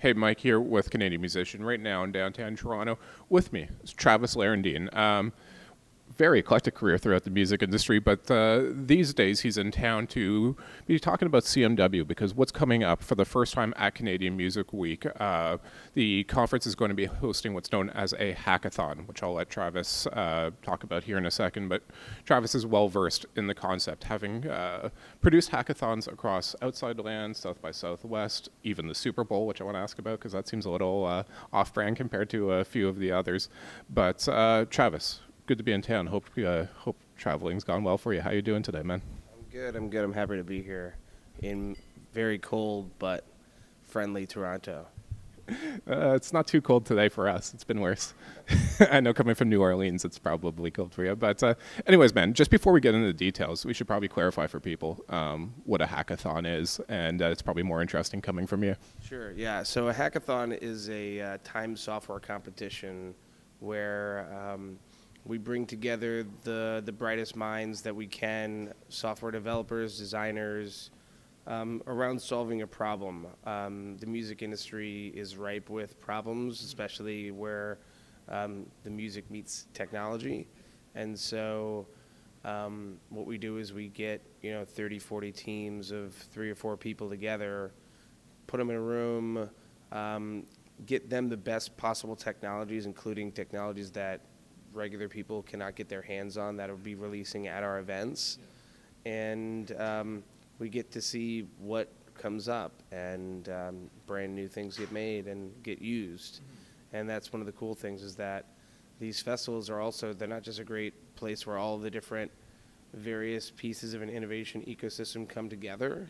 Hey, Mike here with Canadian Musician right now in downtown Toronto. With me is Travis Laurendine. Very eclectic career throughout the music industry, but these days he's in town to be talking about CMW because what's coming up for the first time at Canadian Music Week, the conference is going to be hosting what's known as a hackathon, which I'll let Travis talk about here in a second, but Travis is well versed in the concept, having produced hackathons across Outside Lands, South by Southwest, even the Superbowl, which I want to ask about because that seems a little off-brand compared to a few of the others. But Travis, good to be in town. Hope traveling's gone well for you. How you doing today, man? I'm good. I'm happy to be here in very cold but friendly Toronto. It's not too cold today for us. It's been worse. I know coming from New Orleans, it's probably cold for you. But anyways, man, just before we get into the details, we should probably clarify for people what a hackathon is, and it's probably more interesting coming from you. Sure, yeah. So a hackathon is a timed software competition where we bring together the brightest minds that we can, software developers, designers, around solving a problem. The music industry is ripe with problems, especially where the music meets technology. And so what we do is we get 30, 40 teams of 3 or 4 people together, put them in a room, get them the best possible technologies, including technologies that regular people cannot get their hands on that will be releasing at our events. And we get to see what comes up, and brand new things get made and get used. And that's one of the cool things, is that these festivals are also, they're not just a great place where all the different various pieces of an innovation ecosystem come together,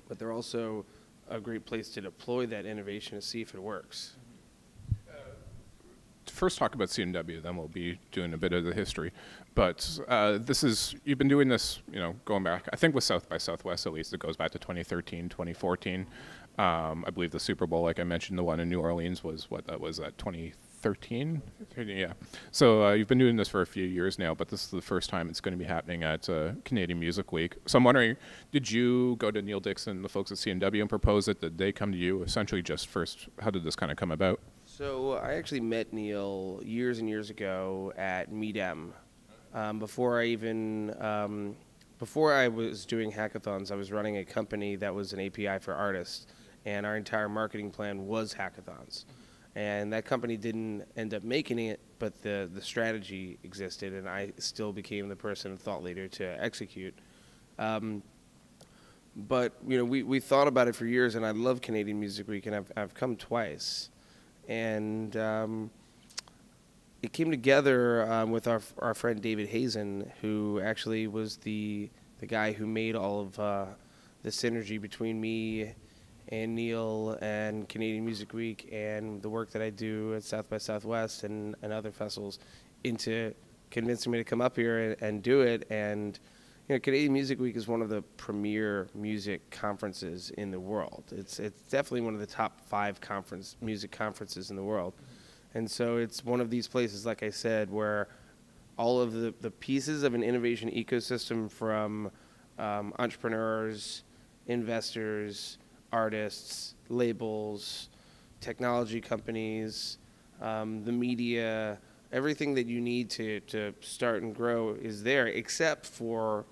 but they're also a great place to deploy that innovation to see if it works. First talk about CMW, then we'll be doing a bit of the history. But you've been doing this, going back, I think with South by Southwest at least, it goes back to 2013, 2014. I believe the Super Bowl, like I mentioned, the one in New Orleans was, that was 2013? Yeah. So you've been doing this for a few years now, but this is the first time it's going to be happening at Canadian Music Week. So I'm wondering, did you go to Neil Dixon, the folks at CMW, and propose it? Did they come to you? Essentially just first, how did this kind of come about? So I actually met Neil years and years ago at Meedem. Before I was doing hackathons, I was running a company that was an API for artists, and our entire marketing plan was hackathons. And that company didn't end up making it, but the strategy existed, and I still became the person and thought leader to execute. But we thought about it for years, and I love Canadian Music Week, and I've come twice. And it came together with our friend David Hazen, who actually was the guy who made all of the synergy between me and Neil and Canadian Music Week and the work that I do at South by Southwest and other festivals into convincing me to come up here and do it. And Canadian Music Week is one of the premier music conferences in the world. It's definitely one of the top 5 music conferences in the world. And so it's one of these places, like I said, where all of the pieces of an innovation ecosystem, from entrepreneurs, investors, artists, labels, technology companies, the media, everything that you need to start and grow is there, except for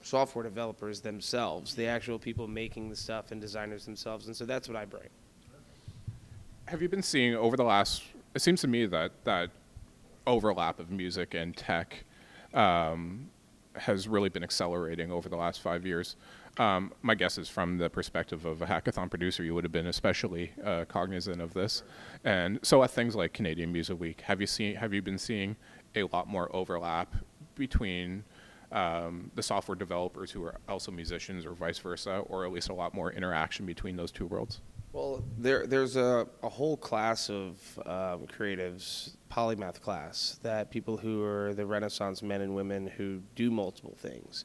software developers themselves, the actual people making the stuff, and designers themselves. And so that's what I bring. Have you been seeing over the last, it seems to me that overlap of music and tech has really been accelerating over the last 5 years. My guess is, from the perspective of a hackathon producer, you would have been especially cognizant of this. And so at things like Canadian Music Week, have you been seeing a lot more overlap between the software developers who are also musicians, or vice versa, or at least a lot more interaction between those two worlds? Well, there's a whole class of creatives, polymath class, that people who are the Renaissance men and women who do multiple things.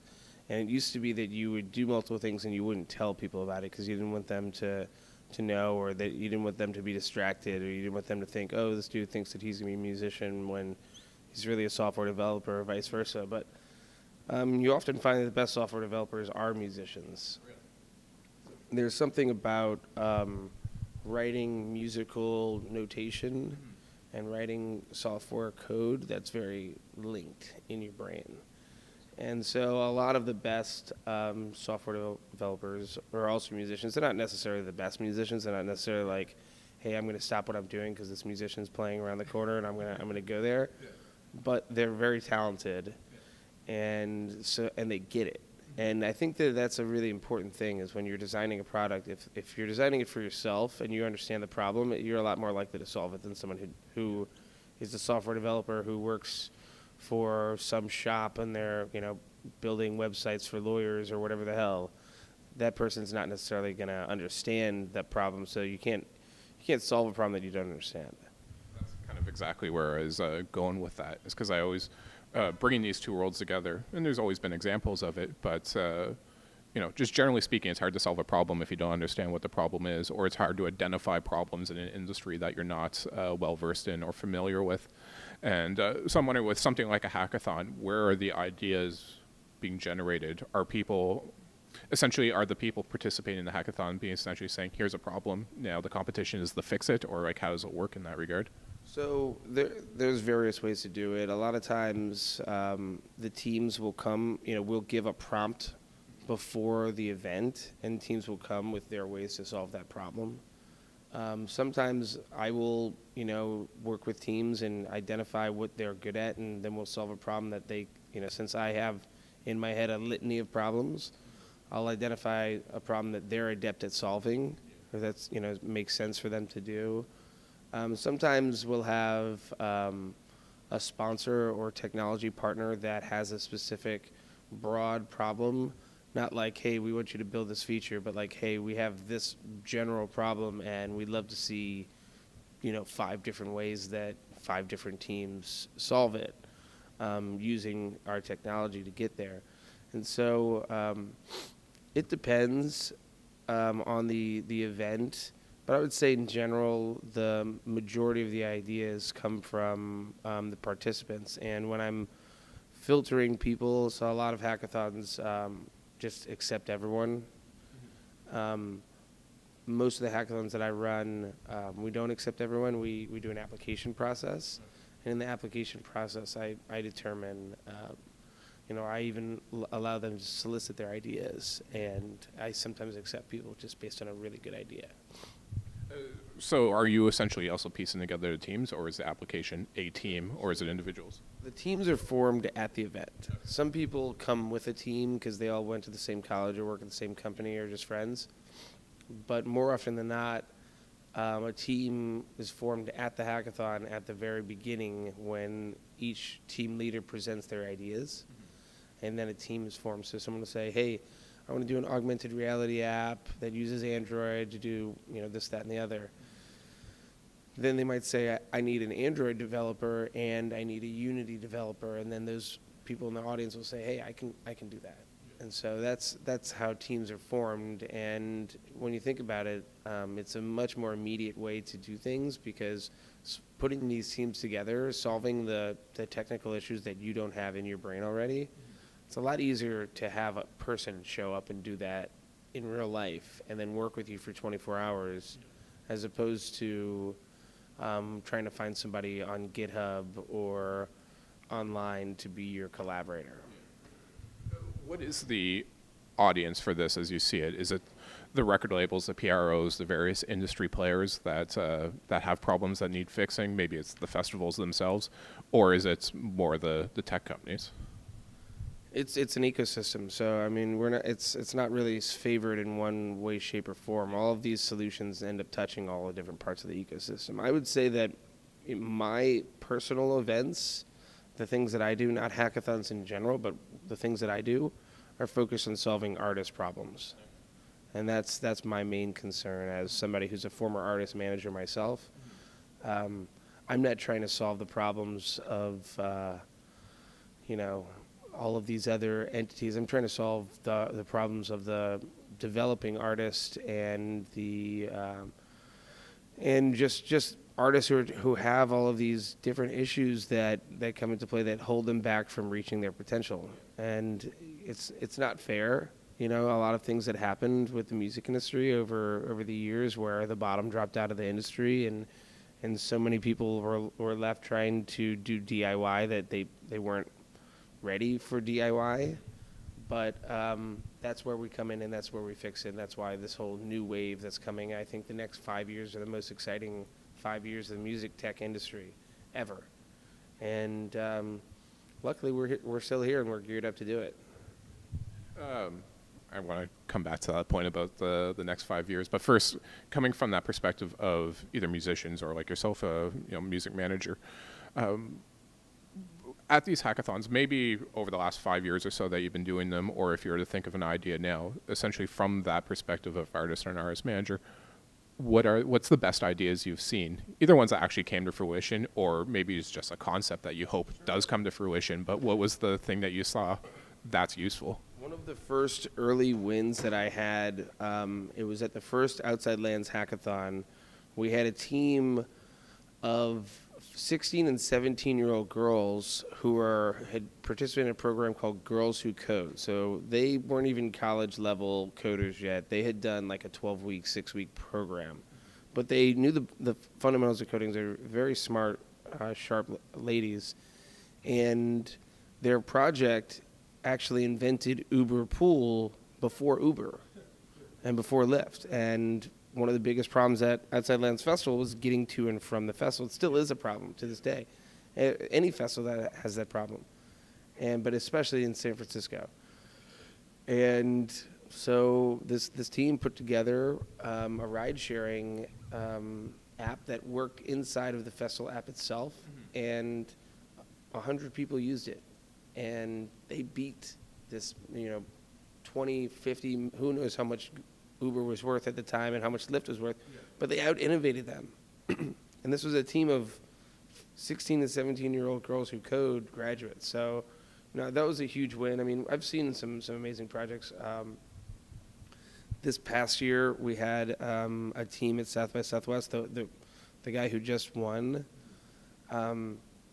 And it used to be that you would do multiple things and you wouldn't tell people about it because you didn't want them to know, or that you didn't want them to be distracted, or you didn't want them to think, oh, this dude thinks that he's going to be a musician when he's really a software developer, or vice versa. But you often find that the best software developers are musicians. There's something about writing musical notation and writing software code that's very linked in your brain. And so a lot of the best software developers are also musicians. They're not necessarily the best musicians. They're not necessarily like, hey, I'm going to stop what I'm doing because this musician's playing around the corner and I'm going to go there. Yeah. But they're very talented, and they get it. And I think that that's a really important thing is when you're designing a product, if you're designing it for yourself and you understand the problem, you're a lot more likely to solve it than someone who is a software developer who works for some shop and they're, building websites for lawyers or whatever the hell. That person's not necessarily going to understand that problem, so you can't solve a problem that you don't understand. That's kind of exactly where I was going with that, is because I always bringing these two worlds together, and there's always been examples of it, but just generally speaking, it's hard to solve a problem if you don't understand what the problem is, or it's hard to identify problems in an industry that you're not well-versed in or familiar with. And so I'm wondering, with something like a hackathon, where are the ideas being generated? Are the people participating in the hackathon being essentially saying, here's a problem, now the competition is to fix it, or like how does it work in that regard? So there's various ways to do it. A lot of times the teams will come, we'll give a prompt before the event, and teams will come with their ways to solve that problem. Sometimes I will, work with teams and identify what they're good at, and then we'll solve a problem that they, since I have in my head a litany of problems, I'll identify a problem that they're adept at solving, or that's, makes sense for them to do. Sometimes we'll have a sponsor or technology partner that has a specific broad problem. Not like, hey, we want you to build this feature, but like, hey, we have this general problem and we'd love to see, 5 different ways that 5 different teams solve it using our technology to get there. And so it depends on the event, but I would say in general, the majority of the ideas come from the participants. And when I'm filtering people, so a lot of hackathons just accept everyone. Most of the hackathons that I run, we don't accept everyone. We do an application process. And in the application process, I determine, I even allow them to solicit their ideas. And I sometimes accept people just based on a really good idea. So are you essentially also piecing together the teams, or is the application a team, or is it individuals? The teams are formed at the event. Some people come with a team because they all went to the same college or work at the same company or just friends. But more often than not, a team is formed at the hackathon at the very beginning when each team leader presents their ideas. And then a team is formed. So someone will say, hey, I want to do an augmented reality app that uses Android to do, this, that, and the other. Then they might say, I need an Android developer and I need a Unity developer, and then those people in the audience will say, hey, I can do that. And so that's how teams are formed. And when you think about it, it's a much more immediate way to do things, because putting these teams together, solving the technical issues that you don't have in your brain already, it's a lot easier to have a person show up and do that in real life and then work with you for 24 hours as opposed to trying to find somebody on GitHub or online to be your collaborator. What is the audience for this as you see it? Is it the record labels, the PROs, the various industry players that have problems that need fixing? Maybe it's the festivals themselves, or is it more the tech companies? It's an ecosystem. So I mean, it's not really favored in one way, shape, or form. All of these solutions end up touching all the different parts of the ecosystem. I would say that in my personal events, the things that I do, not hackathons in general, but the things that I do, are focused on solving artist problems, and that's my main concern as somebody who's a former artist manager myself. I'm not trying to solve the problems of all of these other entities. I'm trying to solve the problems of the developing artist and the and just artists who have all of these different issues that come into play that hold them back from reaching their potential. And it's not fair. You know, a lot of things that happened with the music industry over the years, where the bottom dropped out of the industry, and so many people were left trying to do DIY that they weren't ready for DIY. But that's where we come in, and that's where we fix it. And that's why this whole new wave that's coming, I think the next 5 years are the most exciting 5 years of the music tech industry ever. And luckily, we're still here, and we're geared up to do it. I want to come back to that point about the next 5 years, but first, coming from that perspective of either musicians or like yourself, a music manager, at these hackathons, maybe over the last 5 years or so that you've been doing them, or if you were to think of an idea now, essentially from that perspective of artist and artist manager, what's the best ideas you've seen? Either ones that actually came to fruition, or maybe it's just a concept that you hope does come to fruition. But what was the thing that you saw that's useful? One of the first early wins that I had, it was at the first Outside Lands Hackathon. We had a team of 16 and 17-year-old girls who had participated in a program called Girls Who Code. So they weren't even college-level coders yet. They had done like a 12-week, 6-week program. But they knew the fundamentals of coding. They're very smart, sharp ladies. And their project actually invented Uber Pool before Uber and before Lyft. And one of the biggest problems at Outside Lands Festival was getting to and from the festival. It still is a problem to this day. Any festival that has that problem, but especially in San Francisco. And so this team put together a ride-sharing app that worked inside of the festival app itself, and 100 people used it. And they beat this, 20, 50, who knows how much Uber was worth at the time and how much Lyft was worth, but they out-innovated them. And this was a team of 16 to 17-year-old girls who code graduates. So, that was a huge win. I mean, I've seen some amazing projects. This past year, we had a team at South by Southwest. The guy who just won,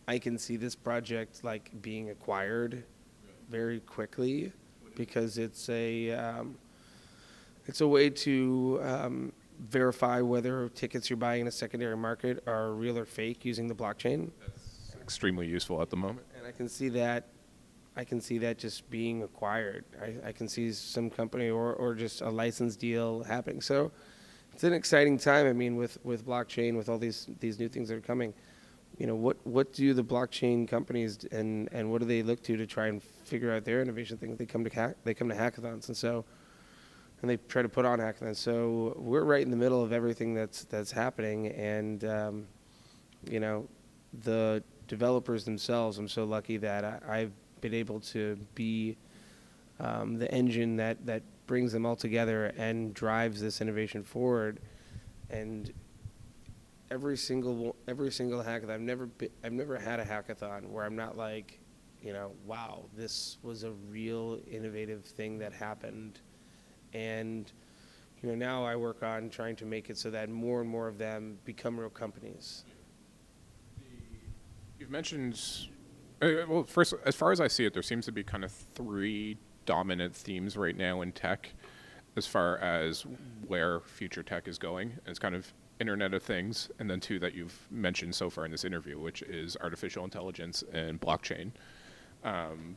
I can see this project like being acquired very quickly, because it's a way to verify whether tickets you're buying in a secondary market are real or fake using the blockchain. That's extremely useful at the moment. And I can see that just being acquired. I can see some company or just a license deal happening. So it's an exciting time. I mean, with blockchain, with all these new things that are coming. What do the blockchain companies and what do they look to try and figure out their innovation things? They come to hackathons, and they try to put on hackathons. So we're right in the middle of everything that's happening, and the developers themselves. I'm so lucky that I've been able to be the engine that brings them all together and drives this innovation forward. And every single hackathon, I've never had a hackathon where I'm not like, wow, this was a real innovative thing that happened. And now I work on trying to make it so that more and more of them become real companies. You've mentioned, well, first, as far as I see it, there seems to be kind of 3 dominant themes right now in tech as far as where future tech is going. And it's kind of Internet of Things, and then 2 that you've mentioned so far in this interview, which is artificial intelligence and blockchain.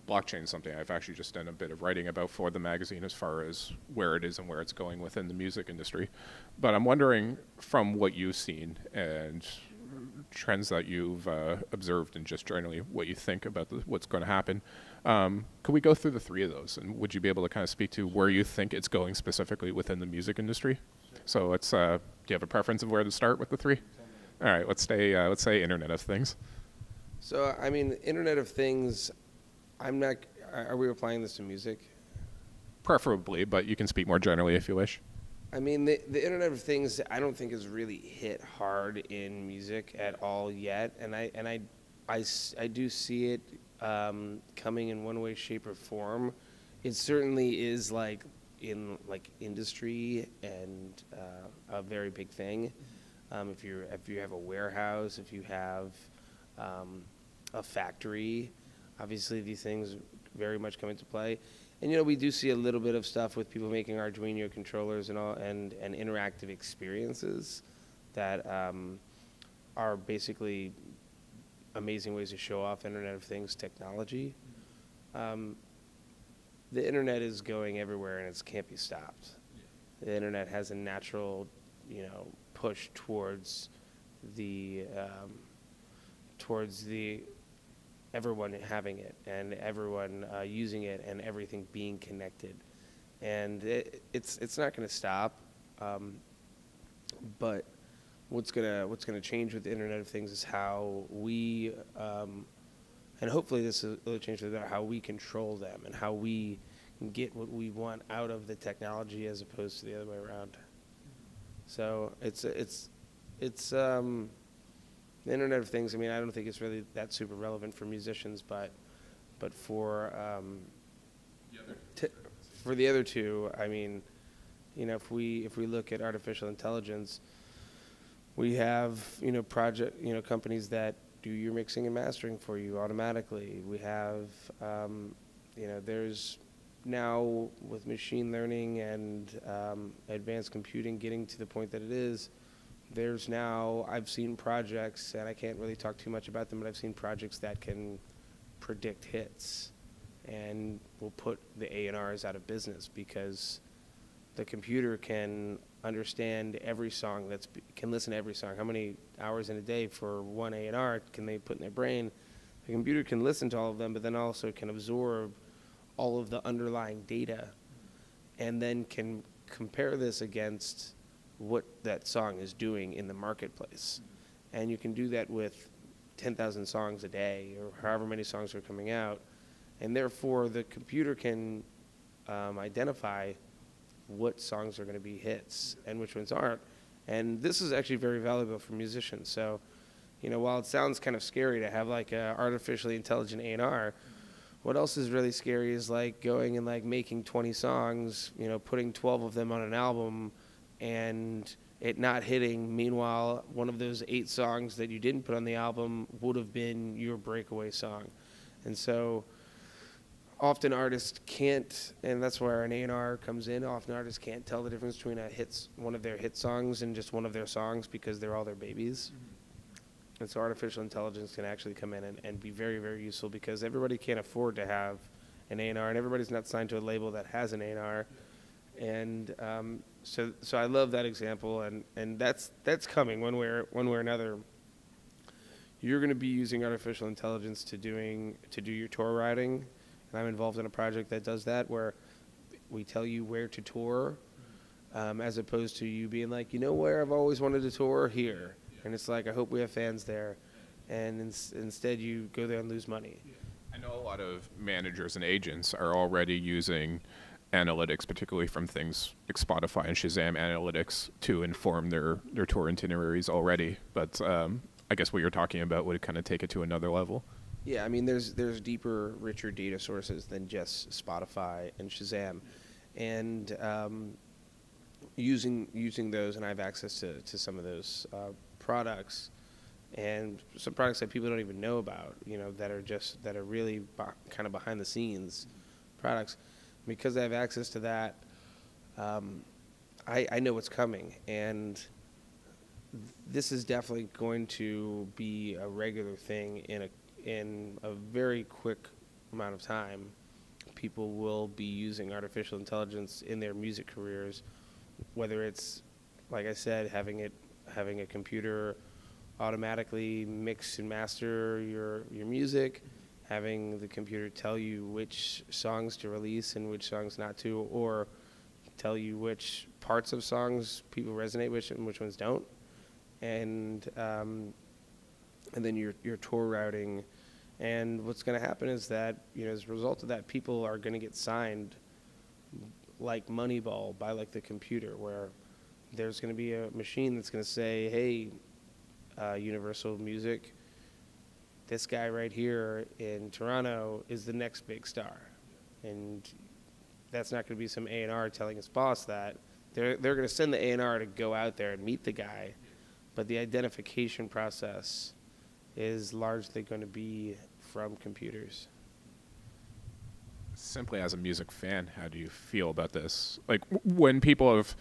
Blockchain is something I've actually just done a bit of writing about for the magazine as far as where it is and where it's going within the music industry. But I'm wondering, from what you've seen and trends that you've observed, and just generally what you think about what's going to happen, could we go through the 3 of those? And would you be able to kind of speak to where you think it's going specifically within the music industry? So let's, do you have a preference of where to start with the 3? All right, let's say Internet of Things. So, I mean, Internet of Things, are we applying this to music? Preferably, but you can speak more generally if you wish. I mean, the Internet of Things, I don't think has really hit hard in music at all yet, and I do see it coming in one way, shape, or form. It certainly is like in industry and a very big thing. If you have a warehouse, if you have a factory, obviously these things very much come into play. And, you know, we do see a little bit of stuff with people making Arduino controllers and all, and interactive experiences that are basically amazing ways to show off Internet of Things technology. The Internet is going everywhere, and it can't be stopped. Yeah. The Internet has a natural, you know, push towards the everyone having it and everyone using it and everything being connected, and it's not going to stop. But what's gonna change with the Internet of Things is how we and hopefully this will change with how we control them and how we get what we want out of the technology as opposed to the other way around. So it's the Internet of Things. I mean, I don't think it's really that super relevant for musicians, but for for the other two, I mean, you know, if we look at artificial intelligence, we have, you know, companies that do your mixing and mastering for you automatically. We have, you know, there's now with machine learning and advanced computing getting to the point that it is, there's now, I've seen projects, and I can't really talk too much about them, but I've seen projects that can predict hits and will put the A&Rs out of business because the computer can understand every song, can listen to every song. How many hours in a day for one A&R can they put in their brain? The computer can listen to all of them, but then also can absorb all of the underlying data and then can compare this against what that song is doing in the marketplace. And you can do that with 10,000 songs a day or however many songs are coming out. And therefore, the computer can identify what songs are going to be hits and which ones aren't. And this is actually very valuable for musicians. So, you know, while it sounds kind of scary to have like a artificially intelligent A&R, what else is really scary is like going and like making 20 songs, you know, putting 12 of them on an album and it not hitting. Meanwhile, one of those 8 songs that you didn't put on the album would have been your breakaway song. And so often artists can't, and that's where an A&R comes in, often artists can't tell the difference between one of their hit songs and just one of their songs because they're all their babies. Mm-hmm. And so artificial intelligence can actually come in and be very, very useful because everybody can't afford to have an A&R, and everybody's not signed to a label that has an A&R. Yeah. And so I love that example, and that's coming one way or another. You're going to be using artificial intelligence to do your tour routing. And I'm involved in a project that does that, where we tell you where to tour, as opposed to you being like, you know where I've always wanted to tour? Here. Yeah. And it's like, I hope we have fans there. And instead you go there and lose money. Yeah. I know a lot of managers and agents are already using analytics, particularly from things like Spotify and Shazam analytics, to inform their tour itineraries already. But I guess what you're talking about would kind of take it to another level. Yeah, I mean, there's deeper, richer data sources than just Spotify and Shazam, and using those, and I have access to some of those products, and some products that people don't even know about, you know, that are really kind of behind the scenes products. Because I have access to that, I know what's coming, and this is definitely going to be a regular thing in a very quick amount of time. People will be using artificial intelligence in their music careers, whether it's, like I said, having a computer automatically mix and master your music, having the computer tell you which songs to release and which songs not to, or tell you which parts of songs people resonate with and which ones don't, and then your tour routing. And what's going to happen is that, you know, as a result of that, people are going to get signed like Moneyball by like the computer, where there's going to be a machine that's going to say, hey, Universal Music, this guy right here in Toronto is the next big star. And that's not going to be some A&R telling his boss that. They're going to send the A&R to go out there and meet the guy, but the identification process is largely going to be from computers. Simply as a music fan, how do you feel about this? Like when people have,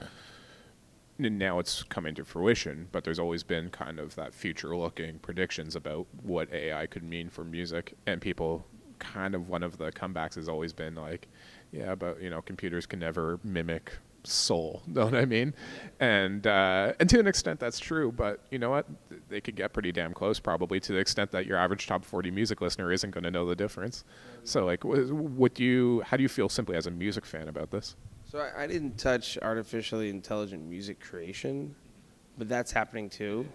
now it's coming to fruition, but there's always been kind of that future-looking predictions about what AI could mean for music, and people kind of, one of the comebacks has always been like, yeah, but computers can never mimic soul. Know what I mean? And to an extent that's true, but you know what? They could get pretty damn close, probably, to the extent that your average top 40 music listener isn't going to know the difference. So like, how do you feel simply as a music fan about this? So I didn't touch artificially intelligent music creation, but that's happening too.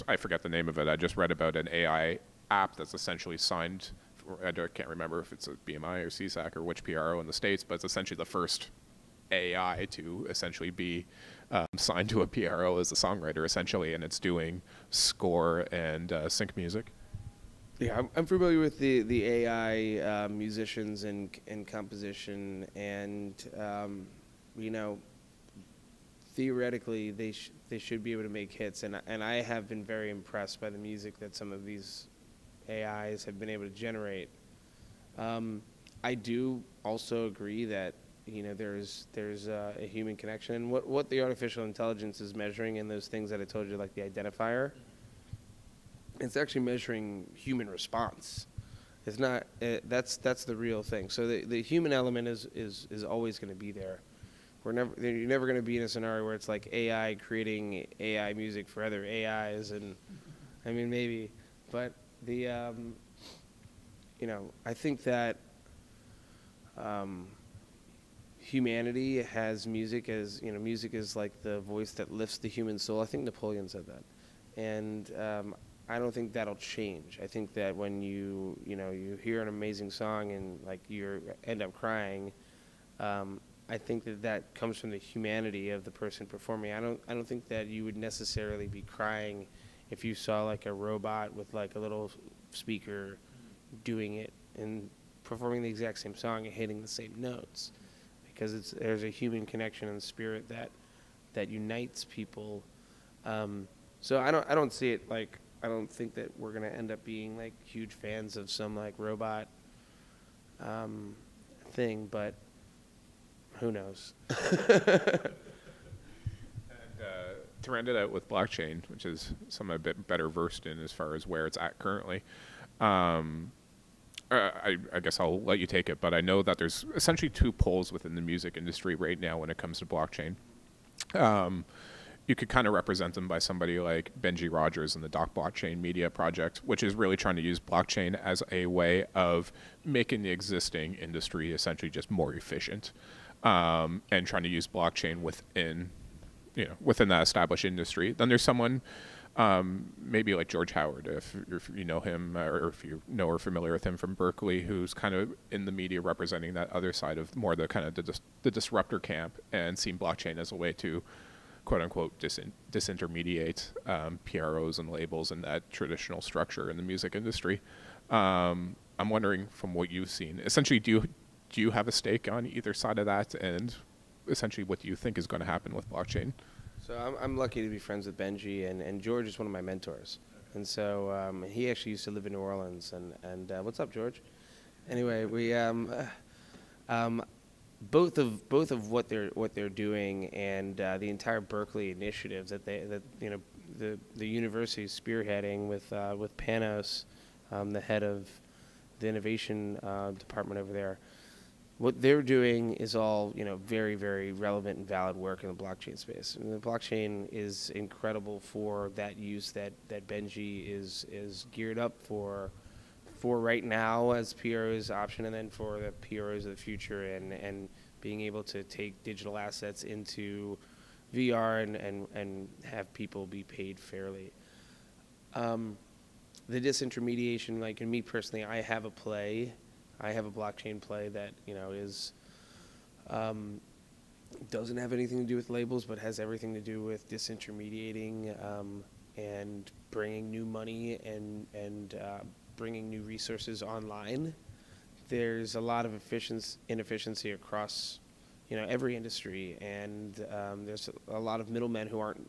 I forget the name of it. I just read about an AI app that's essentially signed I can't remember if it's a BMI or CSAC or which PRO in the States, but it's essentially the first AI to essentially be signed to a PRO as a songwriter, essentially, and it's doing score and sync music. Yeah, I'm familiar with the AI musicians and composition, and theoretically they should be able to make hits, and I have been very impressed by the music that some of these AIs have been able to generate. I do also agree that there's a human connection, and what the artificial intelligence is measuring in those things that I told you, like the identifier, it's actually measuring human response. It's not that's the real thing. So the human element is always going to be there. You're never going to be in a scenario where it's like AI creating AI music for other AIs, and I mean maybe, but the I think that humanity has music as music is like the voice that lifts the human soul. I think Napoleon said that, and I don't think that'll change. I think that when you hear an amazing song and like you end up crying, I think that comes from the humanity of the person performing. I don't think that you would necessarily be crying if you saw like a robot with like a little speaker doing it and performing the exact same song and hitting the same notes, because there's a human connection and spirit that unites people. So I don't see it like, I don't think that we're gonna end up being like huge fans of some like robot thing, but who knows? To round it out with blockchain, which is something a bit better versed in as far as where it's at currently, I guess I'll let you take it, but I know that there's essentially two poles within the music industry right now when it comes to blockchain. You could kind of represent them by somebody like Benji Rogers and the Doc Blockchain Media Project, which is really trying to use blockchain as a way of making the existing industry essentially just more efficient, and trying to use blockchain within that established industry. Then there's someone maybe like George Howard, if you know him, or if you know or are familiar with him from Berkeley, who's kind of in the media representing that other side of more the kind of the disruptor camp, and seeing blockchain as a way to quote unquote disintermediate PROs and labels and that traditional structure in the music industry. I'm wondering, from what you've seen, essentially, do you have a stake on either side of that, and essentially what do you think is going to happen with blockchain? So I'm lucky to be friends with Benji, and George is one of my mentors. And so he actually used to live in New Orleans. And what's up, George? Anyway, we both of what they're doing, and the entire Berkeley initiatives that the university is spearheading with Panos, the head of the innovation department over there. What they're doing is all very, very relevant and valid work in the blockchain space. And the blockchain is incredible for that use that Benji is geared up for right now as PRO's option, and then for the PROs of the future, and being able to take digital assets into VR and have people be paid fairly. The disintermediation, like in me personally, I have a blockchain play that is doesn't have anything to do with labels, but has everything to do with disintermediating and bringing new money and bringing new resources online. There's a lot of inefficiency across every industry, and there's a lot of middlemen who aren't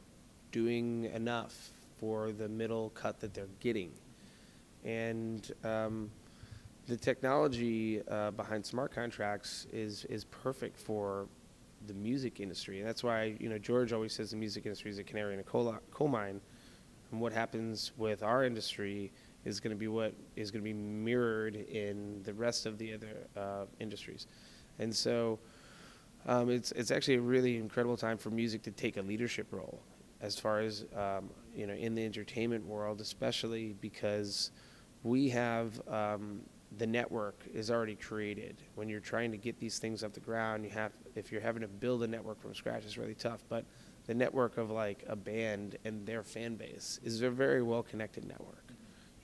doing enough for the middle cut that they're getting, and the technology behind smart contracts is perfect for the music industry. And that's why, George always says the music industry is a canary in a coal mine. And what happens with our industry is going to be what is going to be mirrored in the rest of the other industries. And so it's actually a really incredible time for music to take a leadership role as far as, in the entertainment world, especially because we have the network is already created. When you're trying to get these things off the ground, if you're having to build a network from scratch, it's really tough. But the network of like a band and their fan base is a very well connected network.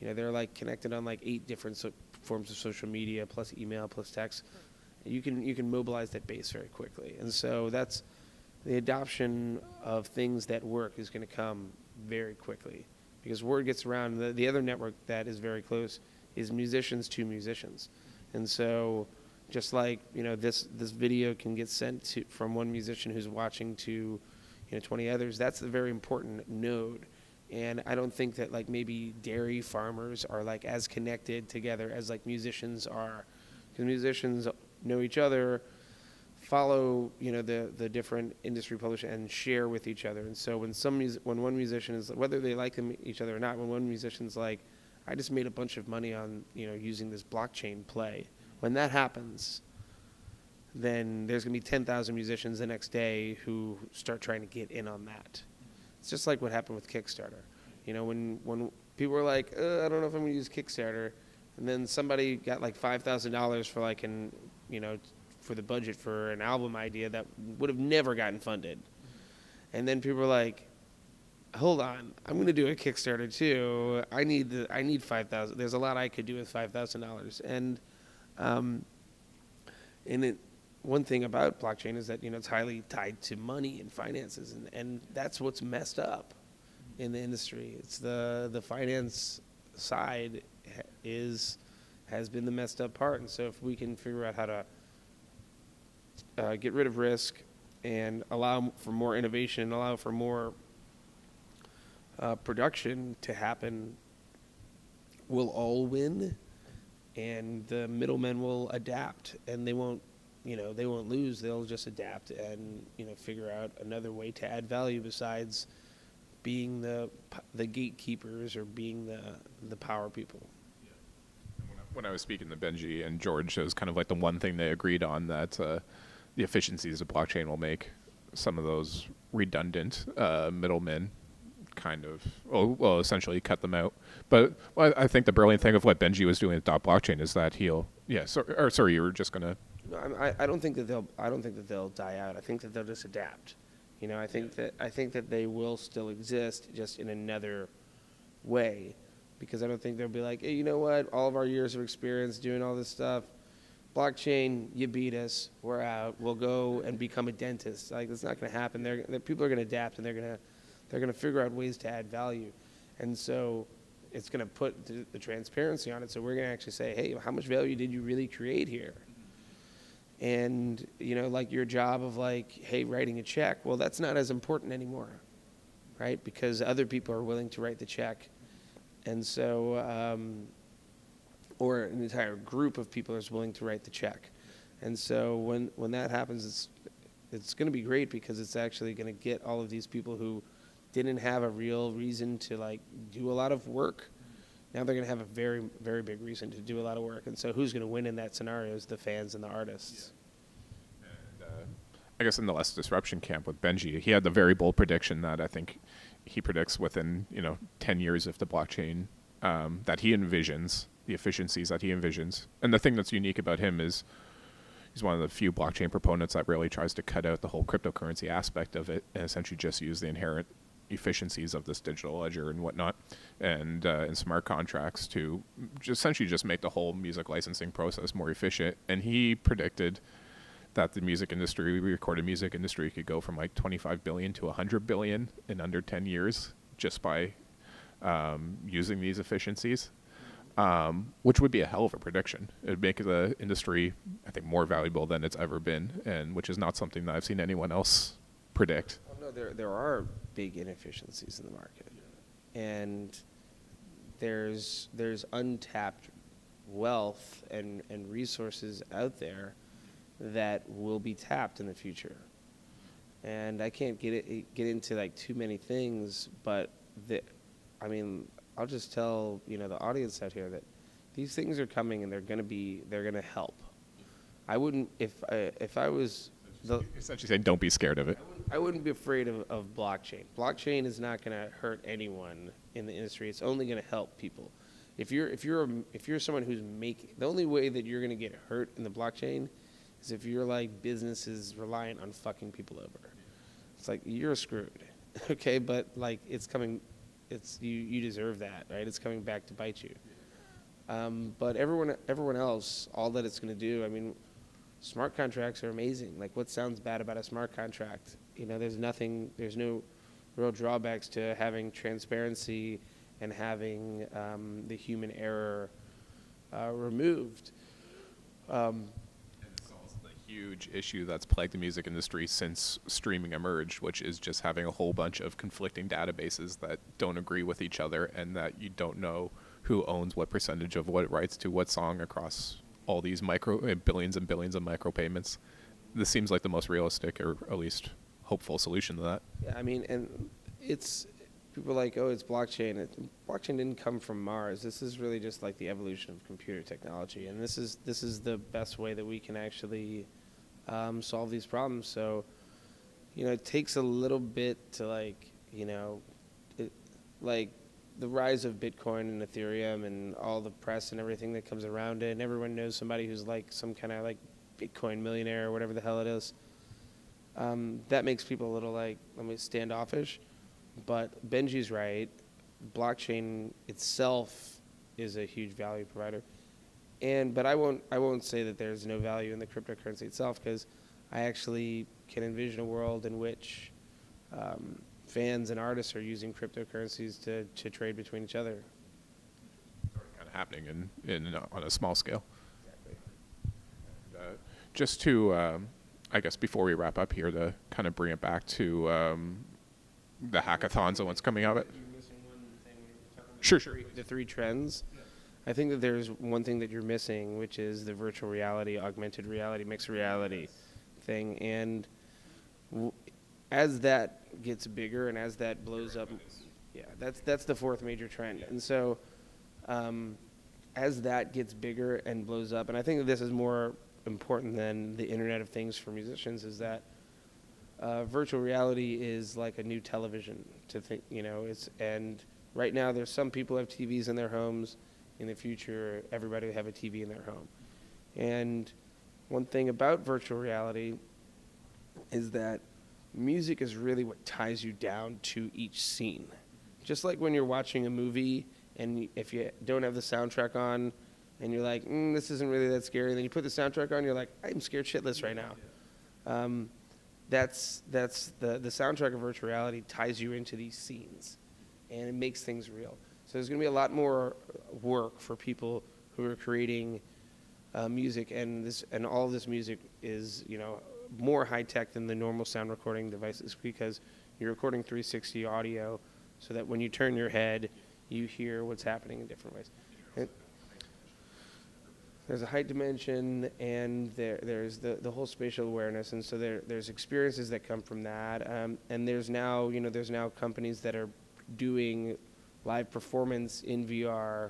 They're like connected on like 8 different forms of social media, plus email, plus text. You can mobilize that base very quickly. And so that's the adoption of things that work is going to come very quickly because word gets around. The other network that is very close is musicians to musicians. And so just like, this video can get sent from one musician who's watching to 20 others, that's a very important node. And I don't think that like maybe dairy farmers are like as connected together as like musicians are, because musicians know each other, follow the different industry publishers and share with each other. And so when one musician is, whether they like each other or not, when one musician's like, I just made a bunch of money on using this blockchain play, when that happens, then there's gonna be 10,000 musicians the next day who start trying to get in on that. It's just like what happened with Kickstarter. When people were like, I don't know if I'm gonna use Kickstarter, and then somebody got like $5,000 for like for the budget for an album idea that would have never gotten funded. And then people were like, hold on, I'm going to do a Kickstarter too. I need $5,000. There's a lot I could do with $5,000. And one thing about blockchain is that it's highly tied to money and finances, and that's what's messed up in the industry. It's the finance side has been the messed up part. And so if we can figure out how to get rid of risk and allow for more innovation, allow for more production to happen, we'll all win, and the middlemen will adapt, and they won't lose. They'll just adapt and figure out another way to add value besides being the gatekeepers or being the power people. When I was speaking to Benji and George, it was kind of like the one thing they agreed on, that the efficiencies of blockchain will make some of those redundant middlemen kind of, essentially cut them out. But I think the brilliant thing of what Benji was doing with blockchain is that sorry, you were just gonna. No, I don't think that they'll die out. I think that they'll just adapt. I think that they will still exist, just in another way, because I don't think they'll be like, hey, you know what? All of our years of experience doing all this stuff, blockchain, you beat us, we're out. We'll go and become a dentist. Like, that's not going to happen. People are going to adapt, and they're going to figure out ways to add value, and so it's going to put the transparency on it. So we're going to actually say, hey, how much value did you really create here? And like your job of like, hey, writing a check. Well, that's not as important anymore, right? Because other people are willing to write the check, and so or an entire group of people is willing to write the check. And so when that happens, it's going to be great, because it's actually going to get all of these people who didn't have a real reason to like do a lot of work. Now they're going to have a very, very big reason to do a lot of work. And so who's going to win in that scenario is the fans and the artists. Yeah. And, I guess in the less disruption camp with Benji, he had the very bold prediction that I think he predicts within 10 years, if the blockchain that he envisions, the efficiencies that he envisions. And the thing that's unique about him is he's one of the few blockchain proponents that really tries to cut out the whole cryptocurrency aspect of it and essentially just use the inherent efficiencies of this digital ledger and whatnot, and smart contracts to essentially just make the whole music licensing process more efficient. And he predicted that the recorded music industry could go from like 25 billion to 100 billion in under 10 years just by using these efficiencies, which would be a hell of a prediction. It would make the industry, I think, more valuable than it's ever been, and which is not something that I've seen anyone else predict. No, there are big inefficiencies in the market, and there's untapped wealth and resources out there that will be tapped in the future. And I can't get into like too many things, but I mean, I'll just tell the audience out here that these things are coming and they're gonna help. I wouldn't if I was essentially saying don't be scared of it. I wouldn't be afraid of blockchain. Blockchain is not going to hurt anyone in the industry. It's only going to help people. If you're someone who's the only way that you're going to get hurt in the blockchain is if you're like businesses reliant on fucking people over. It's like you're screwed, okay? But like it's coming, you deserve that, right? It's coming back to bite you. But everyone else, all that it's going to do, I mean, smart contracts are amazing. Like, what sounds bad about a smart contract? There's no real drawbacks to having transparency and having the human error removed. And it solves the huge issue that's plagued the music industry since streaming emerged, which is just having a whole bunch of conflicting databases that don't agree with each other and that you don't know who owns what percentage of what rights to what song across all these billions and billions of micropayments. This seems like the most realistic, or at least hopeful, solution to that. Yeah, I mean, and people are like, oh, it's blockchain. Blockchain didn't come from Mars. This is really just like the evolution of computer technology, and this is the best way that we can actually solve these problems. So, it takes a little bit to like the rise of Bitcoin and Ethereum and all the press and everything that comes around it, and everyone knows somebody who's like some kind of like Bitcoin millionaire or whatever the hell it is. That makes people a little like, standoffish. But Benji's right. Blockchain itself is a huge value provider. But I won't say that there's no value in the cryptocurrency itself, because I actually can envision a world in which fans and artists are using cryptocurrencies to trade between each other. It's already kind of happening on a small scale. Exactly. And, just to, I guess, before we wrap up here, to kind of bring it back to the hackathons and what's coming out of it. You're missing one thing when you're talking Sure. The three trends. Yeah. I think that there's one thing that you're missing, which is the virtual reality, augmented reality, mixed reality thing. And as that gets bigger and as that blows up, that's the fourth major trend. And so as that gets bigger and blows up, and I think that this is more important than the Internet of Things for musicians, is that virtual reality is like a new television to think, and right now there's some people have TVs in their homes. In the future, everybody will have a TV in their home. And one thing about virtual reality is that music is really what ties you down to each scene. Just like when you're watching a movie and if you don't have the soundtrack on and you're like, this isn't really that scary, and then you put the soundtrack on, you're like, I'm scared shitless right now. That's the soundtrack of virtual reality ties you into these scenes, and it makes things real. So there's going to be a lot more work for people who are creating music, and all of this music is more high tech than the normal sound recording devices, because you're recording 360 audio, so that when you turn your head, you hear what's happening in different ways. There's a height dimension, and there's the whole spatial awareness, and so there's experiences that come from that. And there's now companies that are doing live performance in VR,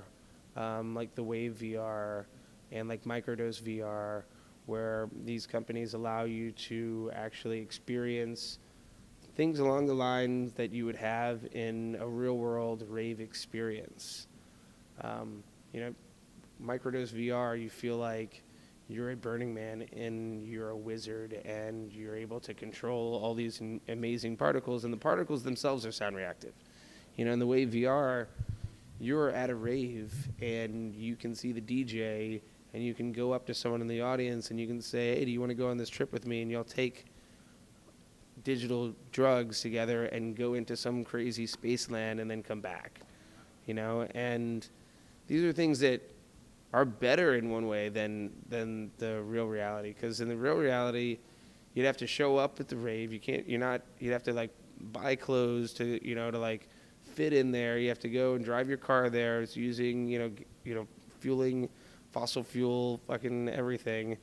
like the Wave VR and like Microdose VR, where these companies allow you to actually experience things along the lines that you would have in a real-world rave experience. Microdose VR, you feel like you're a Burning Man and you're a wizard, and you're able to control all these amazing particles, and the particles themselves are sound reactive. In the Wave VR, you're at a rave and you can see the DJ, and you can go up to someone in the audience and you can say, hey, do you want to go on this trip with me? And you'll take digital drugs together and go into some crazy space land and then come back. And these are things that are better in one way than the real reality, because in the real reality, you'd have to show up at the rave. You'd have to like buy clothes to like fueling your car there. It's using fueling fossil fuel, fucking everything.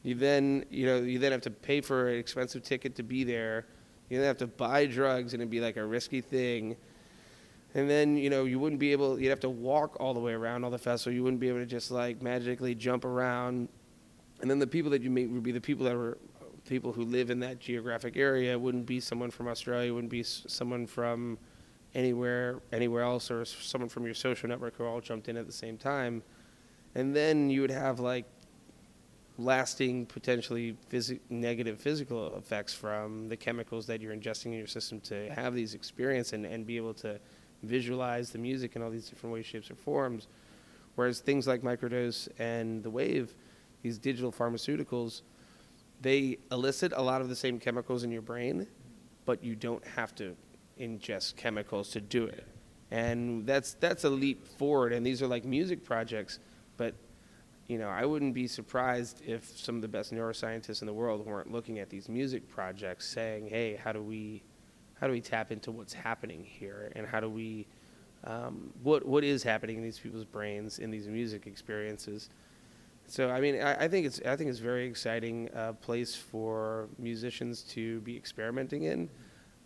You then have to pay for an expensive ticket to be there. You then have to buy drugs, and it'd be like a risky thing. And then, you wouldn't be able, you'd have to walk all the way around all the festival. You wouldn't be able to just like magically jump around. And then the people that you meet would be the people that were people who live in that geographic area. It wouldn't be someone from Australia, it wouldn't be someone from anywhere else, or someone from your social network who all jumped in at the same time. And then you would have like lasting, potentially negative physical effects from the chemicals that you're ingesting in your system to have these experiences and be able to visualize the music in all these different ways, shapes, or forms. Whereas things like microdose and the wave, these digital pharmaceuticals, they elicit a lot of the same chemicals in your brain, but you don't have to ingest chemicals to do it. And that's a leap forward. And these are like music projects, but I wouldn't be surprised if some of the best neuroscientists in the world weren't looking at these music projects saying, hey, how do we tap into what's happening here, and how do we what is happening in these people's brains in these music experiences. So I mean, I think it's a very exciting place for musicians to be experimenting in.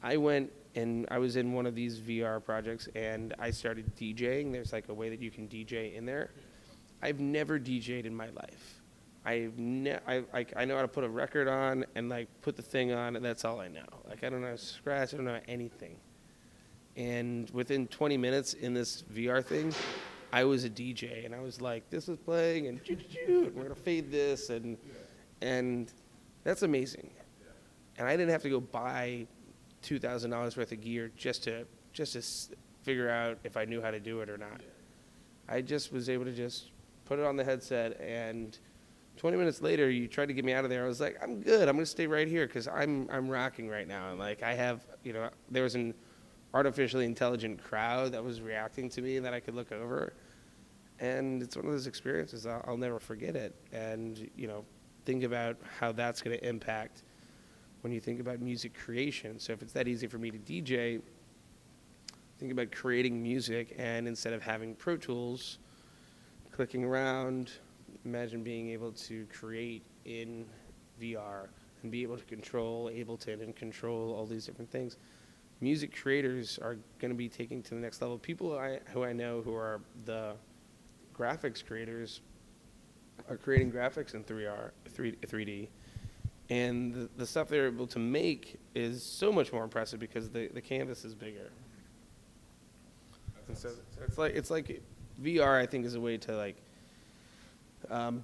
I went and I was in one of these VR projects, and I started DJing. There's like a way that you can DJ in there. I've never DJ'd in my life. I know how to put a record on and like put the thing on, and that's all I know. Like I don't know how to scratch, I don't know anything. And within 20 minutes in this VR thing, I was a DJ, and I was like, this is playing, and we're gonna fade this, and that's amazing. And I didn't have to go buy $2,000 worth of gear just to figure out if I knew how to do it or not. I just was able to just put it on the headset, and 20 minutes later, you tried to get me out of there. I was like, I'm good. I'm going to stay right here because I'm rocking right now. And like I have, there was an artificially intelligent crowd that was reacting to me that I could look over. And it's one of those experiences, I'll never forget it. And, think about how that's going to impact when you think about music creation. So if it's that easy for me to DJ, think about creating music, and instead of having Pro Tools, clicking around, imagine being able to create in VR and be able to control Ableton and control all these different things. Music creators are going to be taking to the next level. People who I know who are the graphics creators are creating graphics in 3D. And the stuff they're able to make is so much more impressive because the canvas is bigger. And so it's like VR, I think, is a way to like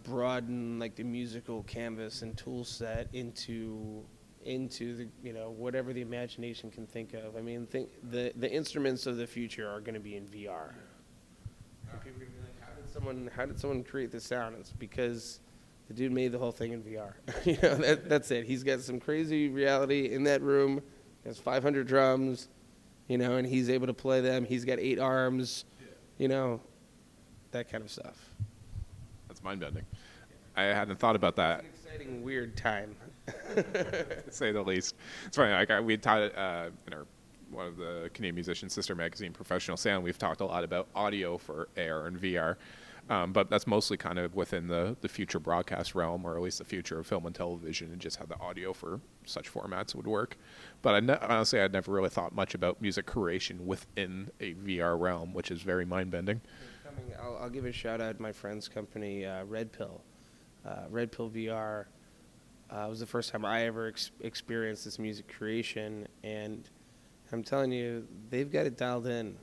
broaden like the musical canvas and tool set into the whatever the imagination can think of. I mean, the instruments of the future are going to be in VR. And people are going to be like, how did someone create this sound? It's because the dude made the whole thing in VR. That's it. He's got some crazy reality in that room. He has 500 drums, and he's able to play them. He's got 8 arms, that kind of stuff. That's mind-bending. I hadn't thought about that. It's an exciting, weird time. To say the least. It's funny. Like we taught in one of the Canadian Musician sister magazine, Professional Sound. We've talked a lot about audio for AR and VR. But that's mostly kind of within the future broadcast realm, or at least the future of film and television, and just how the audio for such formats would work. But honestly, I'd never really thought much about music creation within a VR realm, which is very mind-bending. I'll give a shout-out to my friend's company, Red Pill. Red Pill VR was the first time I ever experienced this music creation, and I'm telling you, they've got it dialed in.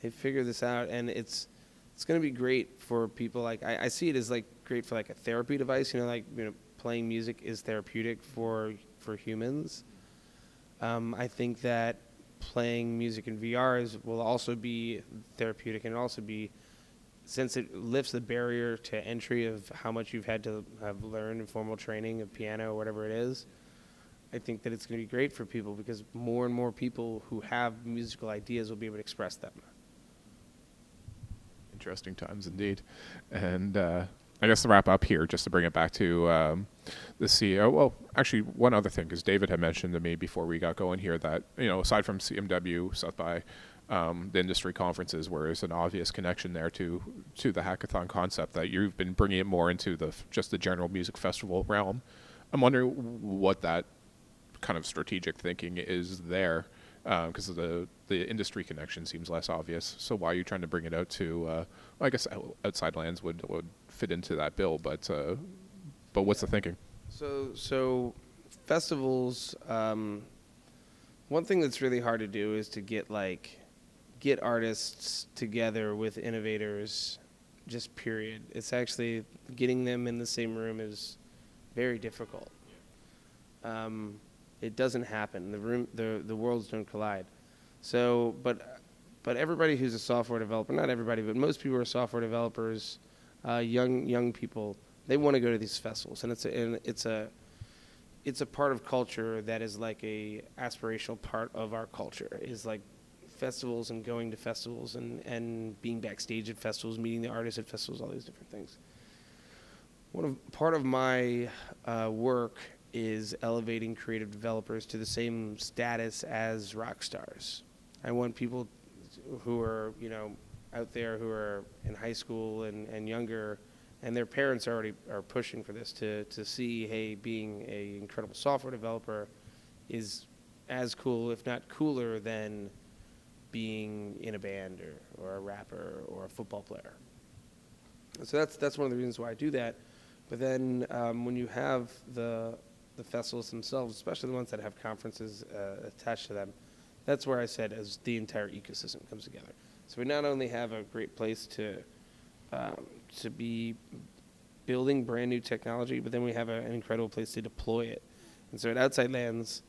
They've figured this out, and it's going to be great for people. Like I see it as like great for like a therapy device. Playing music is therapeutic for humans. I think that playing music in VR will also be therapeutic, and also be, since it lifts the barrier to entry of how much you've had to have learned in formal training of piano or whatever it is. I think that it's going to be great for people because more and more people who have musical ideas will be able to express them. Interesting times indeed. And I guess to wrap up here, just to bring it back to the CEO. Well, actually, one other thing, because David had mentioned to me before we got going here that, aside from CMW, South by the industry conferences, where there's an obvious connection there to the hackathon concept, that you've been bringing it more into just the general music festival realm. I'm wondering what that kind of strategic thinking is there, because the industry connection seems less obvious. So why are you trying to bring it out to? I guess outside lands would fit into that bill, but what's the thinking? So festivals. One thing that's really hard to do is to get artists together with innovators. Just period. It's actually getting them in the same room is very difficult. It doesn't happen. The worlds don't collide. So, but everybody who's a software developer, not everybody, but most people who are software developers, young people, they want to go to these festivals, and it's a part of culture that is like a aspirational part of our culture, is like festivals and going to festivals and being backstage at festivals, meeting the artists at festivals, all these different things. Part of my work is elevating creative developers to the same status as rock stars. I want people who are, out there, who are in high school and younger, and their parents are pushing for this, to see, hey, being an incredible software developer is as cool, if not cooler, than being in a band or a rapper or a football player. So that's one of the reasons why I do that. But then when you have the festivals themselves, especially the ones that have conferences attached to them, that's where I said as the entire ecosystem comes together. So we not only have a great place to be building brand new technology, but then we have an incredible place to deploy it. And so at Outside Lands,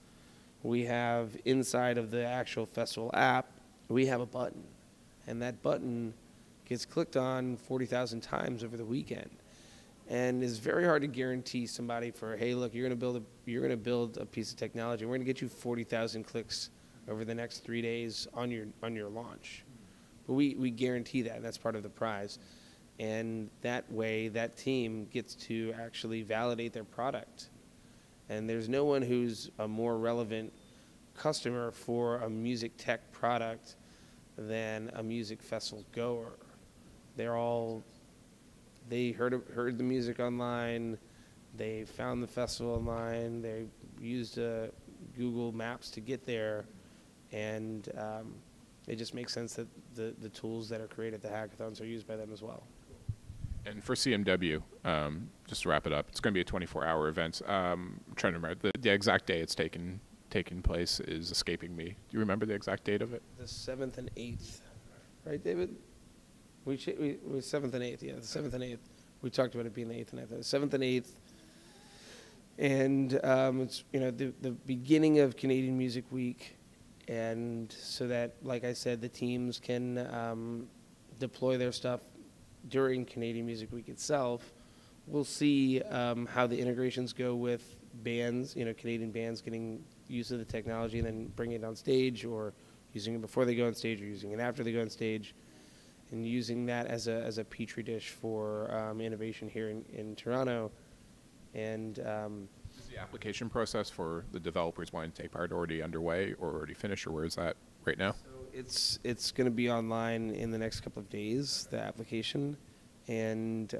we have inside of the actual festival app, we have a button. And that button gets clicked on 40,000 times over the weekend. And it's very hard to guarantee somebody for, hey, look, you're going to build a piece of technology. We're going to get you 40,000 clicks over the next 3 days on your launch. But we guarantee that, and that's part of the prize. And that way, that team gets to actually validate their product. And there's no one who's a more relevant customer for a music tech product than a music festival goer. They heard the music online, they found the festival online, they used Google Maps to get there, and it just makes sense that the tools that are created at the hackathons are used by them as well. And for CMW, just to wrap it up, it's going to be a 24-hour event. I'm trying to remember the exact day it's taking place is escaping me. Do you remember the exact date of it? The 7th and 8th, right, David? We 7th and 8th, yeah, the 7th and 8th. We talked about it being the 8th and 9th. The 7th and 8th, and it's the beginning of Canadian Music Week, and so that, like I said, the teams can deploy their stuff during Canadian Music Week itself. We'll see how the integrations go with bands, Canadian bands getting use of the technology and then bringing it on stage, or using it before they go on stage, or using it after they go on stage, and using that as a petri dish for innovation here in Toronto. And is the application process for the developers wanting to take part already underway or already finished, or where is that right now? So it's going to be online in the next couple of days, the application, and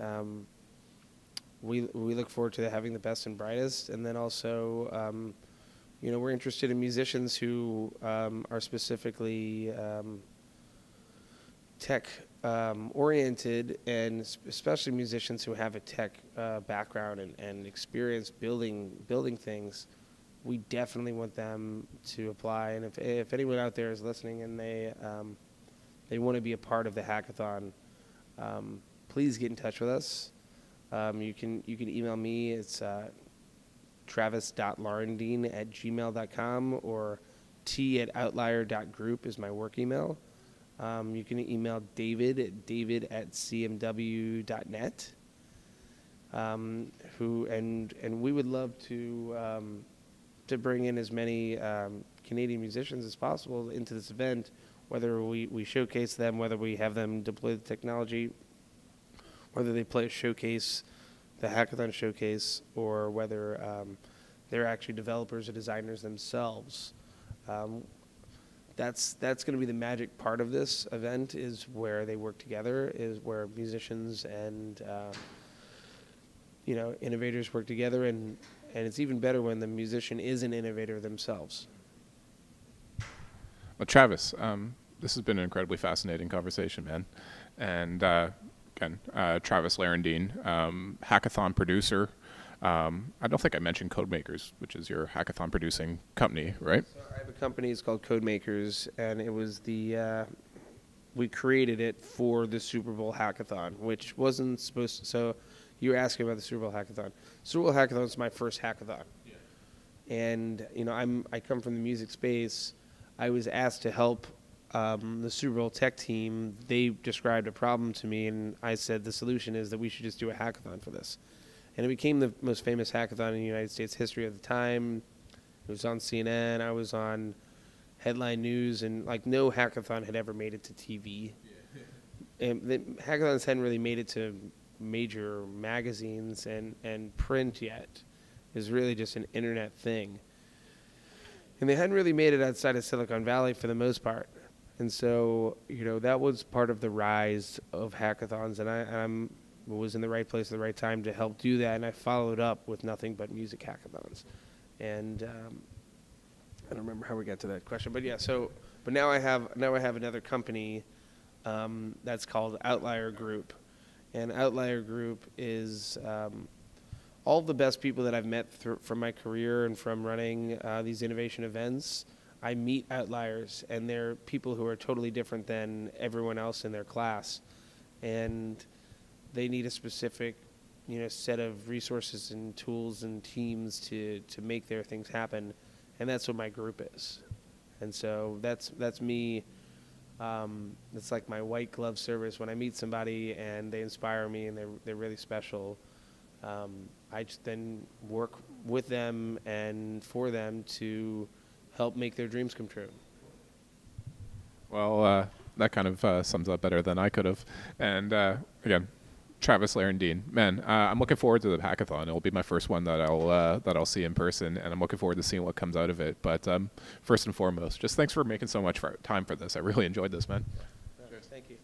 we look forward to having the best and brightest. And then also, we're interested in musicians who are specifically tech oriented, and especially musicians who have a tech background and experience building things. We definitely want them to apply. And if anyone out there is listening and they want to be a part of the hackathon, please get in touch with us. You can email me. It's travis.laurendine@gmail.com, or t@outlier.group is my work email. You can email David at david@cmw.net. And we would love to bring in as many Canadian musicians as possible into this event, whether we showcase them, whether we have them deploy the technology, whether they play a showcase, the hackathon showcase, or whether they're actually developers or designers themselves. that's going to be the magic part of this event, is where they work together, is where musicians and innovators work together, and it's even better when the musician is an innovator themselves. Well, Travis, this has been an incredibly fascinating conversation, man. And again, Travis Laurendine, hackathon producer. I don't think I mentioned Codemakers, which is your hackathon producing company, right? So I have a company, it's called Codemakers, and it was we created it for the Superbowl Hackathon, which wasn't supposed to, so you were asking about the Superbowl Hackathon. Superbowl Hackathon was my first hackathon. Yeah. And, I come from the music space. I was asked to help the Superbowl tech team. They described a problem to me, and I said the solution is that we should just do a hackathon for this. And it became the most famous hackathon in the United States history at the time. It was on CNN. I was on headline news, and no hackathon had ever made it to TV. Yeah. And the hackathons hadn't really made it to major magazines and print yet. It was really just an internet thing. And they hadn't really made it outside of Silicon Valley for the most part. And so, that was part of the rise of hackathons, and I was in the right place at the right time to help do that, and I followed up with nothing but music hackathons. And I don't remember how we got to that question, but yeah. But now I have another company that's called Outlier Group, and Outlier Group is all the best people that I've met from my career and from running these innovation events. I meet outliers, and they're people who are totally different than everyone else in their class, and they need a specific, set of resources and tools and teams to make their things happen, and that's what my group is. And so that's me. It's like my white glove service. When I meet somebody and they inspire me and they're really special, I just then work with them and for them to help make their dreams come true. Well, that kind of sums up better than I could have. And again, Travis Laurendine, man, I'm looking forward to the hackathon. It'll be my first one that I'll see in person, and I'm looking forward to seeing what comes out of it. But first and foremost, just thanks for making so much time for this. I really enjoyed this, man. Sure, thank you.